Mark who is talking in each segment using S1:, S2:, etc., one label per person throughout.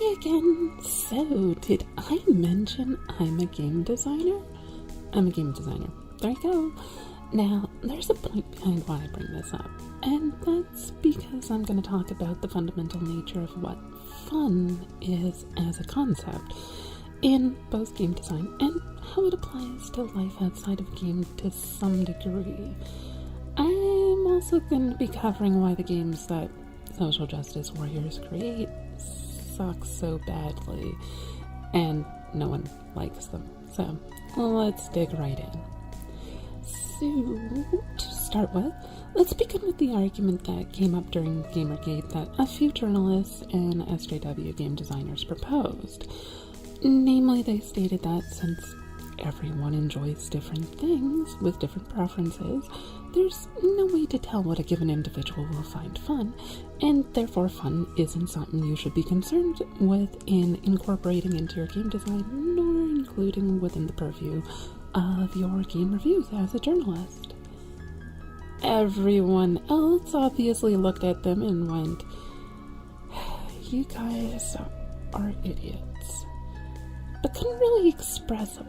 S1: Hi again. So, did I mention I'm a game designer? I'm a game designer. There you go. Now, there's a point behind why I bring this up, and that's because I'm going to talk about the fundamental nature of what fun is as a concept in both game design and how it applies to life outside of game to some degree. I'm also going to be covering why the games that social justice warriors create suck so badly, and no one likes them. So, let's dig right in. So, to start with, let's begin with the argument that came up during Gamergate that a few journalists and SJW game designers proposed. Namely, they stated that since everyone enjoys different things with different preferences, there's no way to tell what a given individual will find fun, and therefore fun isn't something you should be concerned with in incorporating into your game design, nor including within the purview of your game reviews as a journalist. Everyone else obviously looked at them and went, "You guys are idiots," but couldn't really express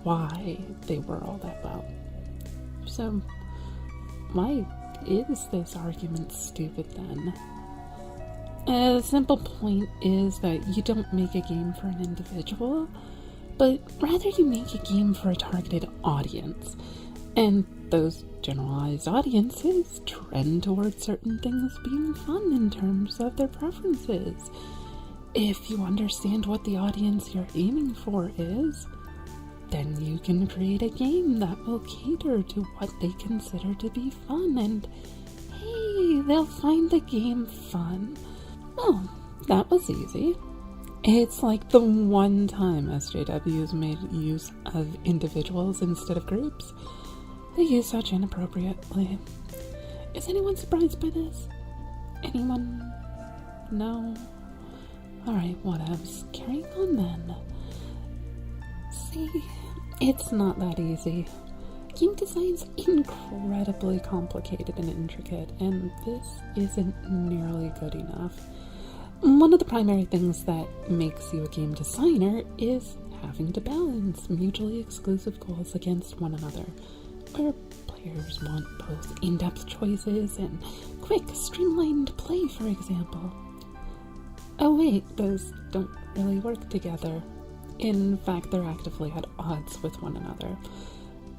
S1: why they were all that well. So, why is this argument stupid then? A simple point is that you don't make a game for an individual, but rather you make a game for a targeted audience, and those generalized audiences trend towards certain things being fun in terms of their preferences. If you understand what the audience you're aiming for is, then you can create a game that will cater to what they consider to be fun, and hey, they'll find the game fun. Well, that was easy. It's like the one time SJWs made use of individuals instead of groups. They use such inappropriately. Is anyone surprised by this? Anyone? No? Alright, whatevs. Carrying on then. See, it's not that easy. Game design's incredibly complicated and intricate, and this isn't nearly good enough. One of the primary things that makes you a game designer is having to balance mutually exclusive goals against one another, where players want both in-depth choices and quick, streamlined play, for example. Oh wait, those don't really work together. In fact, they're actively at odds with one another.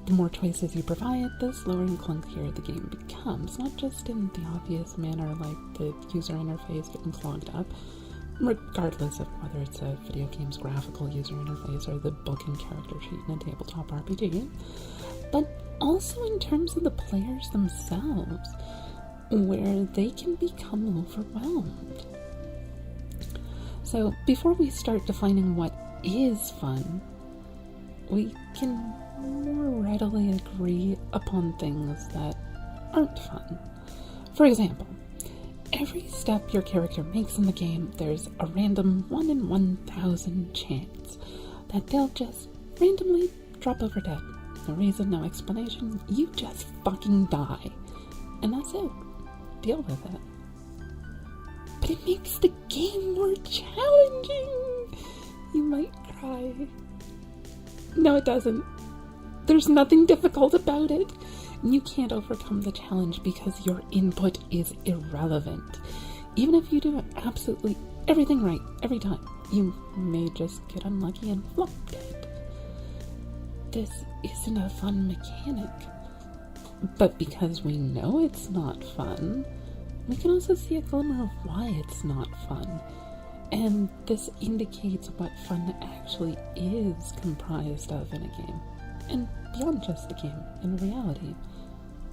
S1: The more choices you provide, the slower and clunkier the game becomes, not just in the obvious manner like the user interface getting clogged up, regardless of whether it's a video game's graphical user interface or the book and character sheet in a tabletop RPG, but also in terms of the players themselves, where they can become overwhelmed. So, before we start defining what is fun, we can more readily agree upon things that aren't fun. For example, every step your character makes in the game, there's a random 1 in 1,000 chance that they'll just randomly drop over dead. No reason, no explanation, you just fucking die. And that's it. Deal with it. But it makes the game more challenging. You might cry. No, it doesn't. There's nothing difficult about it. You can't overcome the challenge because your input is irrelevant. Even if you do absolutely everything right every time, you may just get unlucky and flop dead. This isn't a fun mechanic. But because we know it's not fun, we can also see a glimmer of why it's not fun. And this indicates what fun actually is comprised of in a game. And beyond just a game, in reality.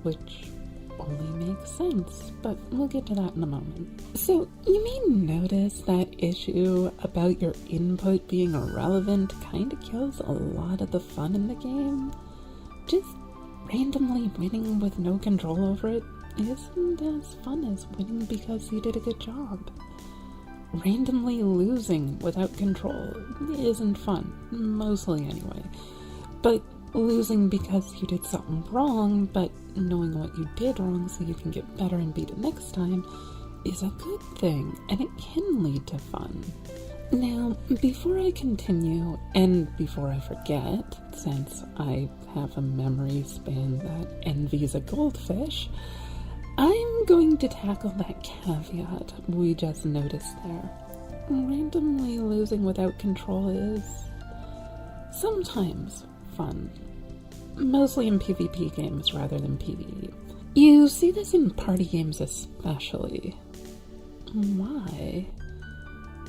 S1: Which only makes sense, but we'll get to that in a moment. So, you may notice that issue about your input being irrelevant kinda kills a lot of the fun in the game. Just randomly winning with no control over it isn't as fun as winning because you did a good job. Randomly losing without control isn't fun, mostly anyway. But losing because you did something wrong, but knowing what you did wrong so you can get better and beat it next time is a good thing, and it can lead to fun. Now, before I continue, and before I forget, since I have a memory span that envies a goldfish, I'm going to tackle that caveat we just noticed there. Randomly losing without control is sometimes fun. Mostly in PvP games rather than PvE. You see this in party games especially. Why?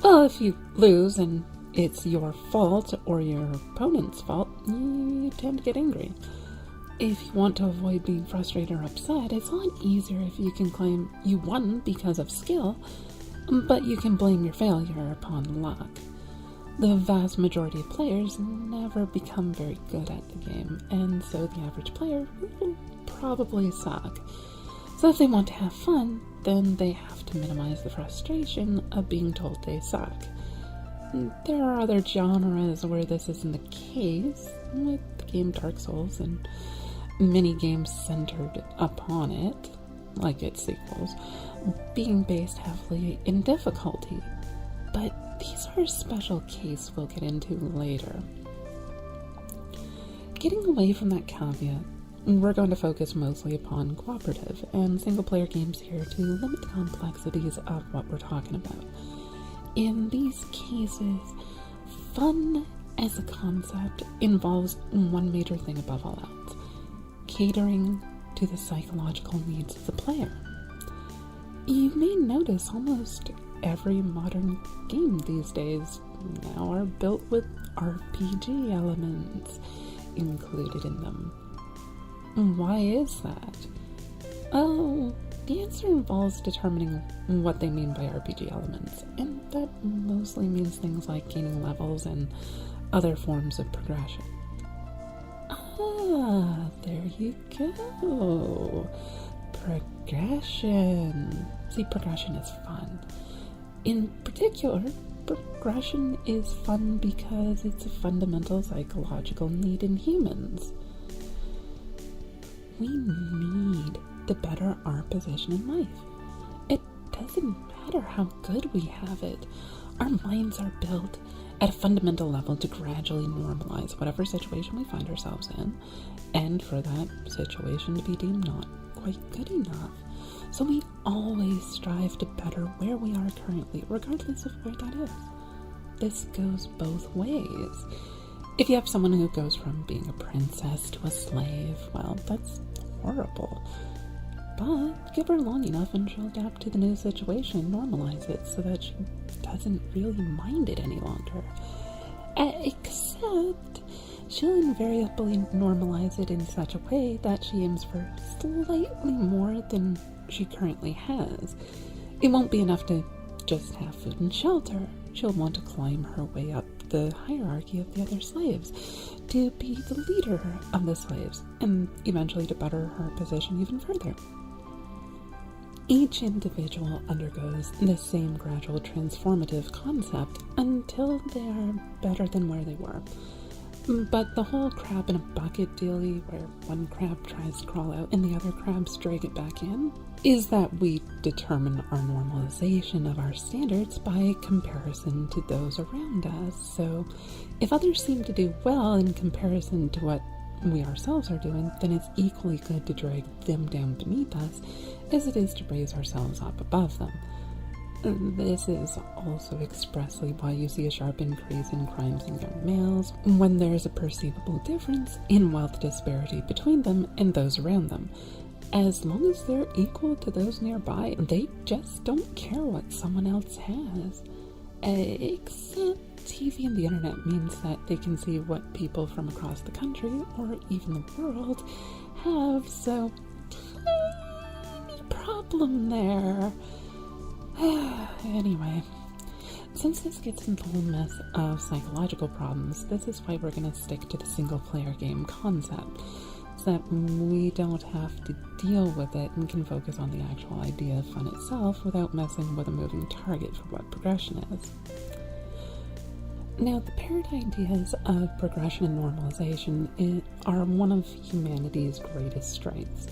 S1: Well, if you lose and it's your fault or your opponent's fault, you tend to get angry. If you want to avoid being frustrated or upset, it's a lot easier if you can claim you won because of skill, but you can blame your failure upon luck. The vast majority of players never become very good at the game, and so the average player will probably suck. So if they want to have fun, then they have to minimize the frustration of being told they suck. There are other genres where this isn't the case, with the game Dark Souls and many games centered upon it, like its sequels, being based heavily in difficulty. But these are a special case we'll get into later. Getting away from that caveat, we're going to focus mostly upon cooperative and single-player games here to limit the complexities of what we're talking about. In these cases, fun as a concept involves one major thing above all else: catering to the psychological needs of the player. You may notice almost every modern game these days now are built with RPG elements included in them. Why is that? Oh, the answer involves determining what they mean by RPG elements, and that mostly means things like gaining levels and other forms of progression. Ah, there you go. Progression. See, progression is fun. In particular, progression is fun because it's a fundamental psychological need in humans. We need to better our position in life. It doesn't matter how good we have it. Our minds are built at a fundamental level to gradually normalize whatever situation we find ourselves in, and for that situation to be deemed not quite good enough. So we always strive to better where we are currently, regardless of where that is. This goes both ways. If you have someone who goes from being a princess to a slave, well, that's horrible. But give her long enough and she'll adapt to the new situation and normalize it so that she doesn't really mind it any longer. Except she'll invariably normalize it in such a way that she aims for slightly more than she currently has. It won't be enough to just have food and shelter. She'll want to climb her way up the hierarchy of the other slaves, to be the leader of the slaves, and eventually to better her position even further. Each individual undergoes the same gradual transformative concept until they are better than where they were. But the whole crab in a bucket dealie, where one crab tries to crawl out and the other crabs drag it back in, is that we determine our normalization of our standards by comparison to those around us. So if others seem to do well in comparison to what we ourselves are doing, then it's equally good to drag them down beneath us as it is to raise ourselves up above them. This is also expressly why you see a sharp increase in crimes in young males when there is a perceivable difference in wealth disparity between them and those around them. As long as they're equal to those nearby, they just don't care what someone else has. Except TV and the internet means that they can see what people from across the country, or even the world, have, so tiny problem there. Anyway, since this gets into the whole mess of psychological problems, this is why we're going to stick to the single-player game concept, so that we don't have to deal with it and can focus on the actual idea of fun itself without messing with a moving target for what progression is. Now, the paired ideas of progression and normalization are one of humanity's greatest strengths,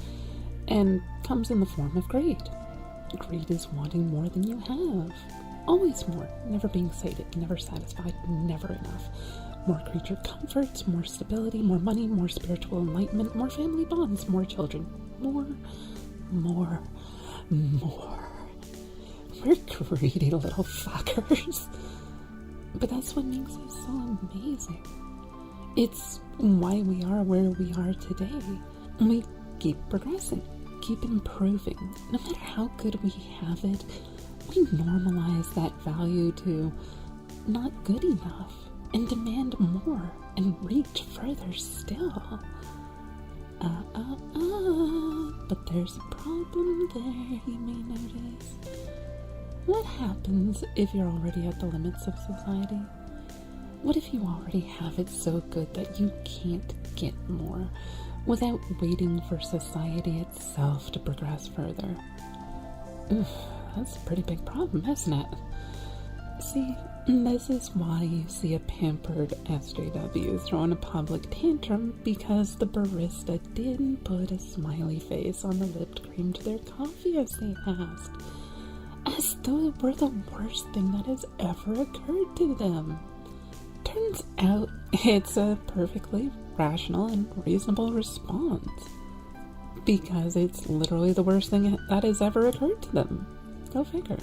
S1: and comes in the form of greed. Greed is wanting more than you have. Always more, never being sated, never satisfied, never enough. More creature comforts, more stability, more money, more spiritual enlightenment, more family bonds, more children. More. We're greedy little fuckers. But that's what makes it so amazing. It's why we are where we are today. We keep progressing, keep improving. No matter how good we have it, we normalize that value to not good enough and demand more and reach further still. But there's a problem there, you may notice. What happens if you're already at the limits of society? What if you already have it so good that you can't get more without waiting for society itself to progress further? Oof, that's a pretty big problem, isn't it? See, this is why you see a pampered SJW throwing a public tantrum because the barista didn't put a smiley face on the whipped cream to their coffee as they asked. As though it were the worst thing that has ever occurred to them. Turns out it's a perfectly rational and reasonable response. Because it's literally the worst thing that has ever occurred to them. Go figure.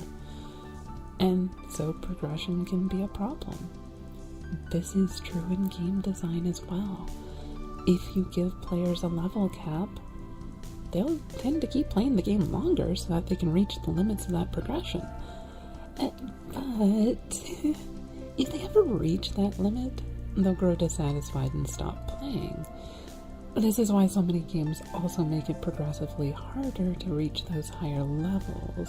S1: And so progression can be a problem. This is true in game design as well. If you give players a level cap, they'll tend to keep playing the game longer so that they can reach the limits of that progression. But if they ever reach that limit, they'll grow dissatisfied and stop playing. This is why so many games also make it progressively harder to reach those higher levels,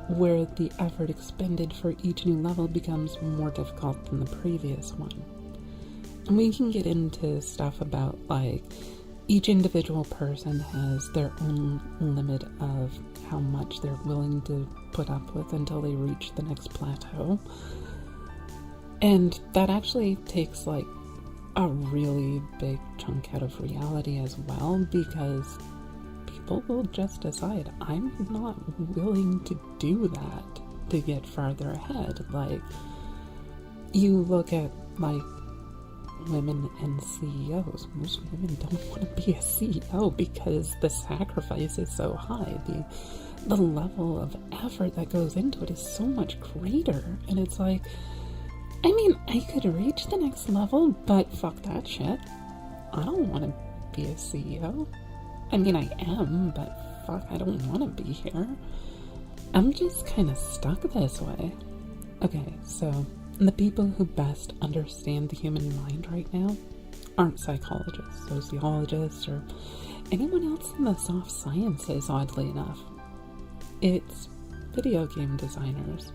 S1: where the effort expended for each new level becomes more difficult than the previous one. And we can get into stuff about, like, each individual person has their own limit of how much they're willing to put up with until they reach the next plateau. And that actually takes, like, a really big chunk out of reality as well, because people will just decide, I'm not willing to do that to get farther ahead. Like, you look at, like, women and CEOs. Most women don't want to be a CEO because the sacrifice is so high. The level of effort that goes into it is so much greater. And it's like, I mean, I could reach the next level, but fuck that shit. I don't want to be a CEO. I mean, I am, but fuck, I don't want to be here. I'm just kind of stuck this way. Okay, so the people who best understand the human mind right now aren't psychologists, sociologists, or anyone else in the soft sciences, oddly enough. It's video game designers.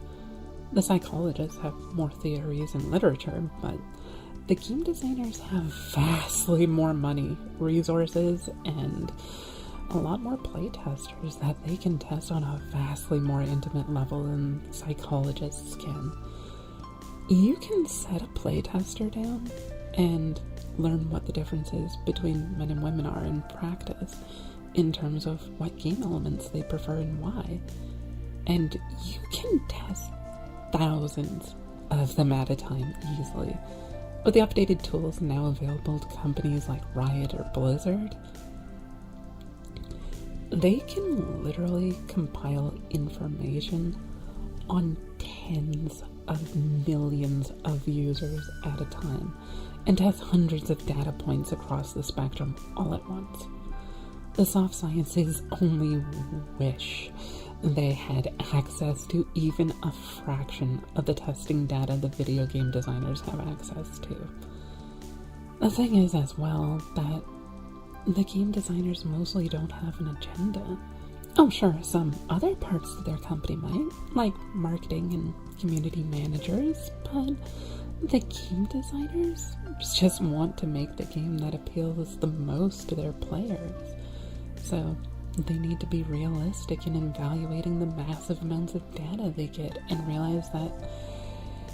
S1: The psychologists have more theories and literature, but the game designers have vastly more money, resources, and a lot more playtesters that they can test on a vastly more intimate level than psychologists can. You can set a playtester down and learn what the differences between men and women are in practice in terms of what game elements they prefer and why. And you can test thousands of them at a time easily. With the updated tools now available to companies like Riot or Blizzard, they can literally compile information on tens of millions of users at a time and test hundreds of data points across the spectrum all at once. The soft sciences only wish they had access to even a fraction of the testing data the video game designers have access to. The thing is as well that the game designers mostly don't have an agenda. Oh sure, some other parts of their company might, like marketing and community managers, but the game designers just want to make the game that appeals the most to their players. So they need to be realistic in evaluating the massive amounts of data they get and realize that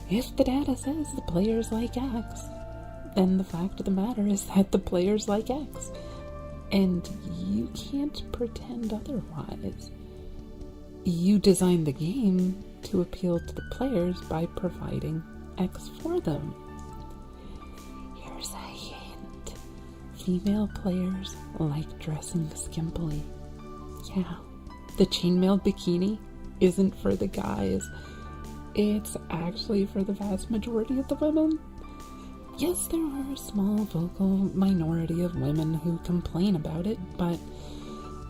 S1: if the data says the players like X, then the fact of the matter is that the players like X. And you can't pretend otherwise. You design the game to appeal to the players by providing X for them. Here's a hint. Female players like dressing skimpily. Yeah, the chainmail bikini isn't for the guys. It's actually for the vast majority of the women. Yes, there are a small vocal minority of women who complain about it, but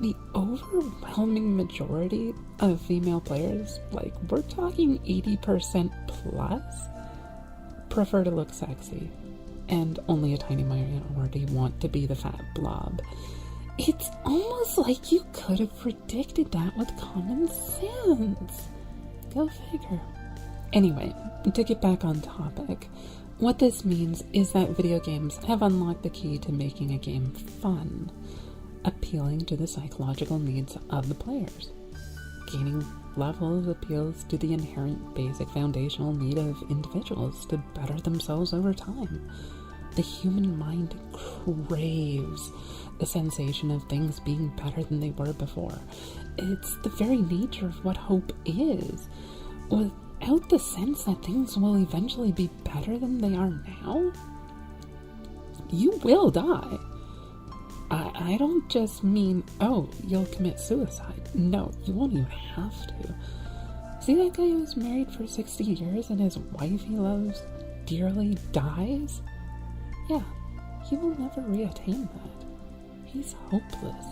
S1: the overwhelming majority of female players, like we're talking 80% plus, prefer to look sexy, and only a tiny minority want to be the fat blob. It's almost like you could have predicted that with common sense. Go figure. Anyway, to get back on topic, what this means is that video games have unlocked the key to making a game fun, appealing to the psychological needs of the players. Gaining levels appeals to the inherent basic foundational need of individuals to better themselves over time. The human mind craves the sensation of things being better than they were before. It's the very nature of what hope is. Without the sense that things will eventually be better than they are now, you will die. I don't just mean, oh, you'll commit suicide. No, you won't even have to. See that guy who's married for 60 years and his wife he loves dearly dies? Yeah, he will never reattain that. He's hopeless.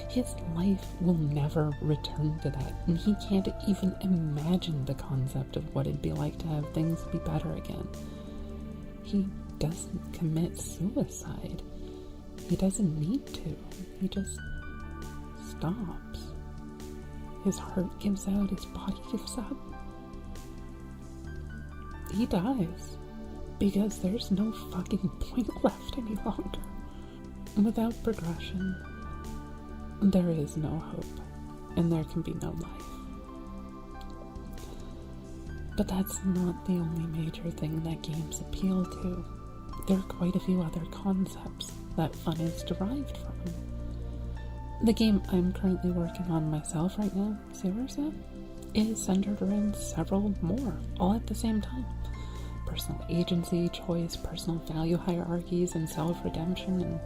S1: His life will never return to that, and he can't even imagine the concept of what it'd be like to have things be better again. He doesn't commit suicide. He doesn't need to. He just stops. His heart gives out, his body gives up. He dies because there's no fucking point left any longer. Without progression, there is no hope, and there can be no life. But that's not the only major thing that games appeal to. There are quite a few other concepts that fun is derived from. The game I'm currently working on myself right now, Saorsa, is centered around several more, all at the same time. Personal agency, choice, personal value hierarchies, and self-redemption, and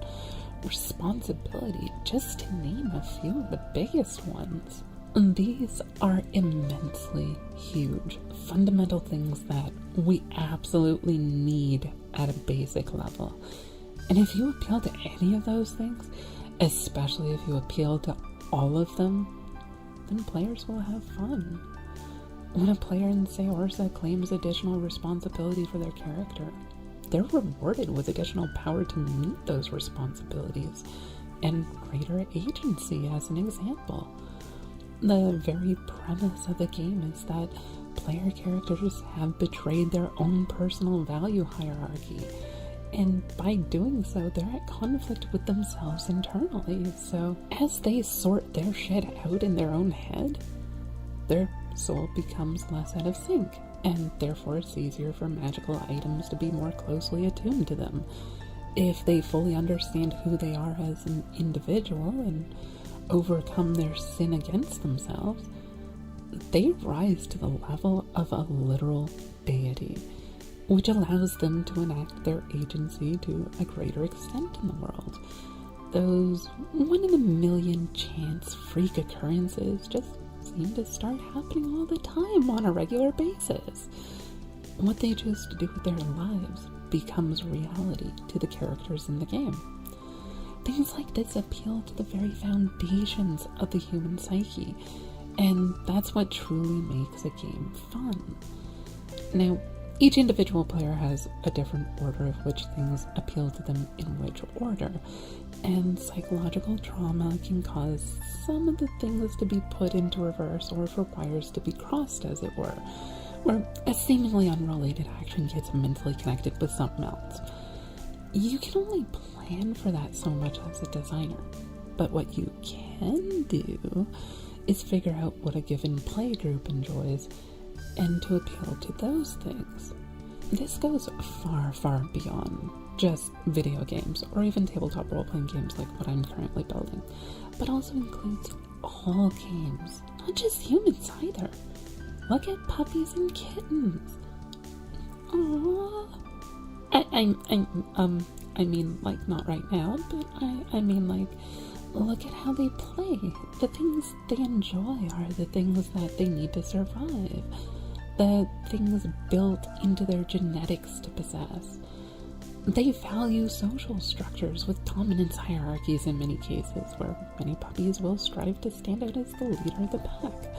S1: responsibility, just to name a few of the biggest ones. And these are immensely huge, fundamental things that we absolutely need at a basic level. And if you appeal to any of those things, especially if you appeal to all of them, then players will have fun. When a player in Saorsa claims additional responsibility for their character, they're rewarded with additional power to meet those responsibilities and greater agency, as an example. The very premise of the game is that player characters have betrayed their own personal value hierarchy, and by doing so, they're at conflict with themselves internally. So as they sort their shit out in their own head, their soul becomes less out of sync, and therefore it's easier for magical items to be more closely attuned to them. If they fully understand who they are as an individual and overcome their sin against themselves, they rise to the level of a literal deity, which allows them to enact their agency to a greater extent in the world. Those one-in-a-million chance freak occurrences just seem to start happening all the time on a regular basis. What they choose to do with their lives becomes reality to the characters in the game. Things like this appeal to the very foundations of the human psyche, and that's what truly makes a game fun. Now, each individual player has a different order of which things appeal to them in which order, and psychological trauma can cause some of the things to be put into reverse or for wires to be crossed, as it were, where a seemingly unrelated action gets mentally connected with something else. You can only plan for that so much as a designer, but what you can do is figure out what a given play group enjoys and to appeal to those things. This goes far, far beyond just video games or even tabletop role-playing games like what I'm currently building, but also includes all games, not just humans either. Look at puppies and kittens. Aww. I mean, like, not right now, but I mean, like, look at how they play. The things they enjoy are the things that they need to survive. The things built into their genetics to possess. They value social structures with dominance hierarchies in many cases, where many puppies will strive to stand out as the leader of the pack.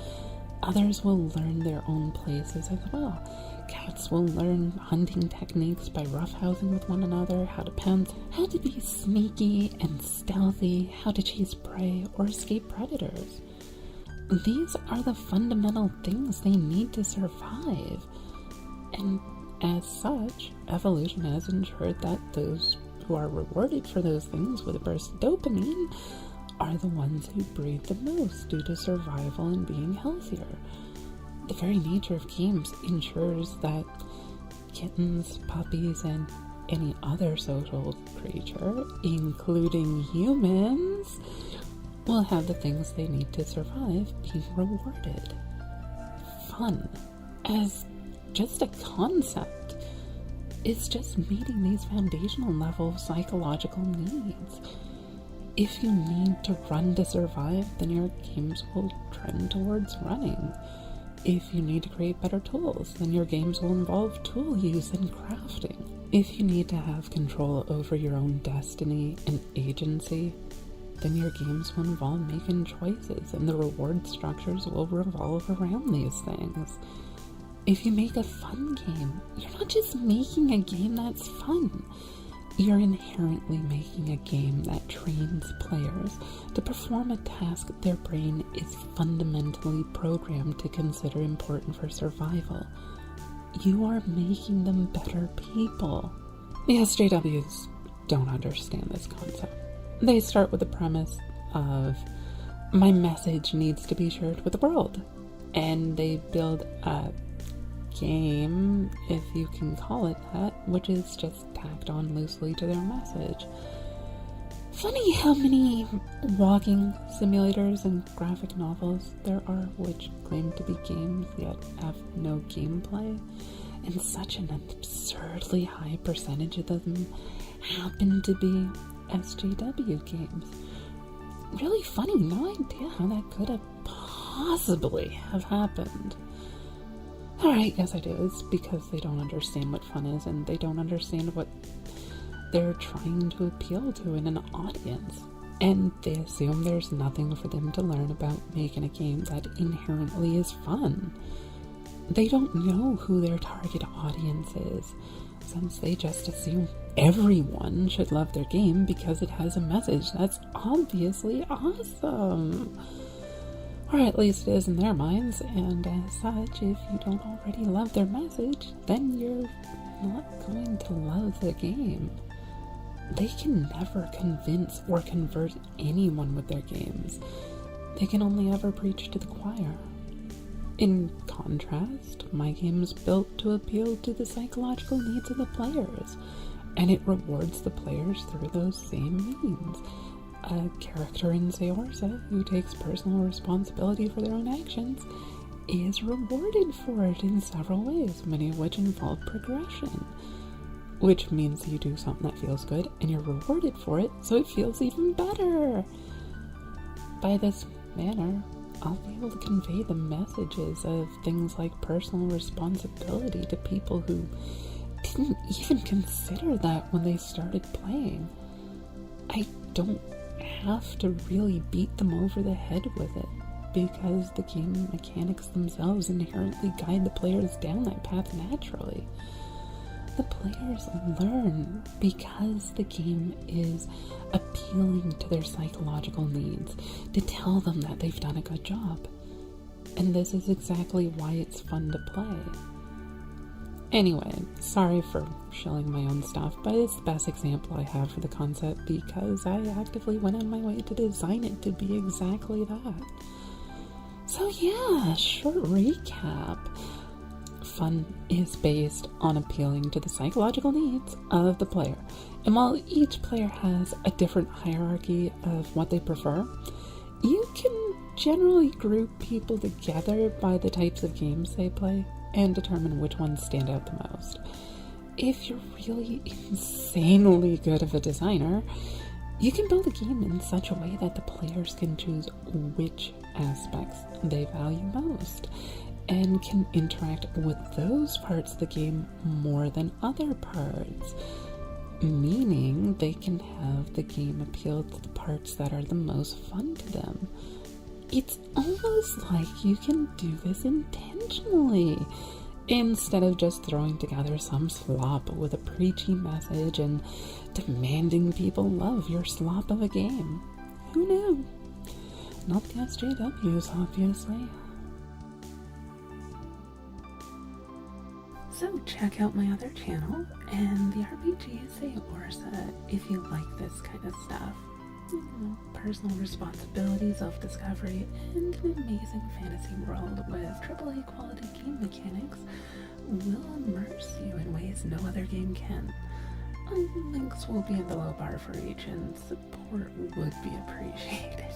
S1: Others will learn their own places as well. Cats will learn hunting techniques by roughhousing with one another, how to pounce, how to be sneaky and stealthy, how to chase prey or escape predators. These are the fundamental things they need to survive. And as such, evolution has ensured that those who are rewarded for those things with a burst of dopamine are the ones who breed the most due to survival and being healthier. The very nature of games ensures that kittens, puppies, and any other social creature, including humans, will have the things they need to survive being rewarded. Fun, as just a concept, is just meeting these foundational level psychological needs. If you need to run to survive, then your games will trend towards running. If you need to create better tools, then your games will involve tool use and crafting. If you need to have control over your own destiny and agency, then your games will involve making choices, and the reward structures will revolve around these things. If you make a fun game, you're not just making a game that's fun. You're inherently making a game that trains players to perform a task their brain is fundamentally programmed to consider important for survival. You are making them better people. The SJWs don't understand this concept. They start with the premise of, my message needs to be shared with the world. And they build a game, if you can call it that, which is just tacked on loosely to their message. Funny how many walking simulators and graphic novels there are which claim to be games yet have no gameplay, and such an absurdly high percentage of them happen to be SJW games. Really funny, no idea how that could have possibly have happened. Alright, yes I do. It's because they don't understand what fun is, and they don't understand what they're trying to appeal to in an audience. And they assume there's nothing for them to learn about making a game that inherently is fun. They don't know who their target audience is, since they just assume everyone should love their game because it has a message that's obviously awesome. Or at least it is in their minds, and as such, if you don't already love their message, then you're not going to love the game. They can never convince or convert anyone with their games. They can only ever preach to the choir. In contrast, my game is built to appeal to the psychological needs of the players, and it rewards the players through those same means. A character in Saorsa who takes personal responsibility for their own actions is rewarded for it in several ways, many of which involve progression. Which means you do something that feels good and you're rewarded for it, so it feels even better. By this manner, I'll be able to convey the messages of things like personal responsibility to people who didn't even consider that when they started playing. I don't have to really beat them over the head with it, because the game mechanics themselves inherently guide the players down that path naturally. The players learn because the game is appealing to their psychological needs to tell them that they've done a good job. And this is exactly why it's fun to play. Anyway, sorry for shilling my own stuff, but it's the best example I have for the concept because I actively went on my way to design it to be exactly that. So yeah, short recap. Fun is based on appealing to the psychological needs of the player. And while each player has a different hierarchy of what they prefer, you can generally group people together by the types of games they play and determine which ones stand out the most. If you're really insanely good of a designer, you can build a game in such a way that the players can choose which aspects they value most and can interact with those parts of the game more than other parts, meaning they can have the game appeal to the parts that are the most fun to them. It's almost like you can do this intentionally, instead of just throwing together some slop with a preachy message and demanding people love your slop of a game. Who knew? Not the SJWs, obviously. So check out my other channel and the RPG Saorsa if you like this kind of stuff. Personal responsibility, self-discovery, and an amazing fantasy world with AAA quality game mechanics will immerse you in ways no other game can. Links will be in the low bar for each, and support would be appreciated.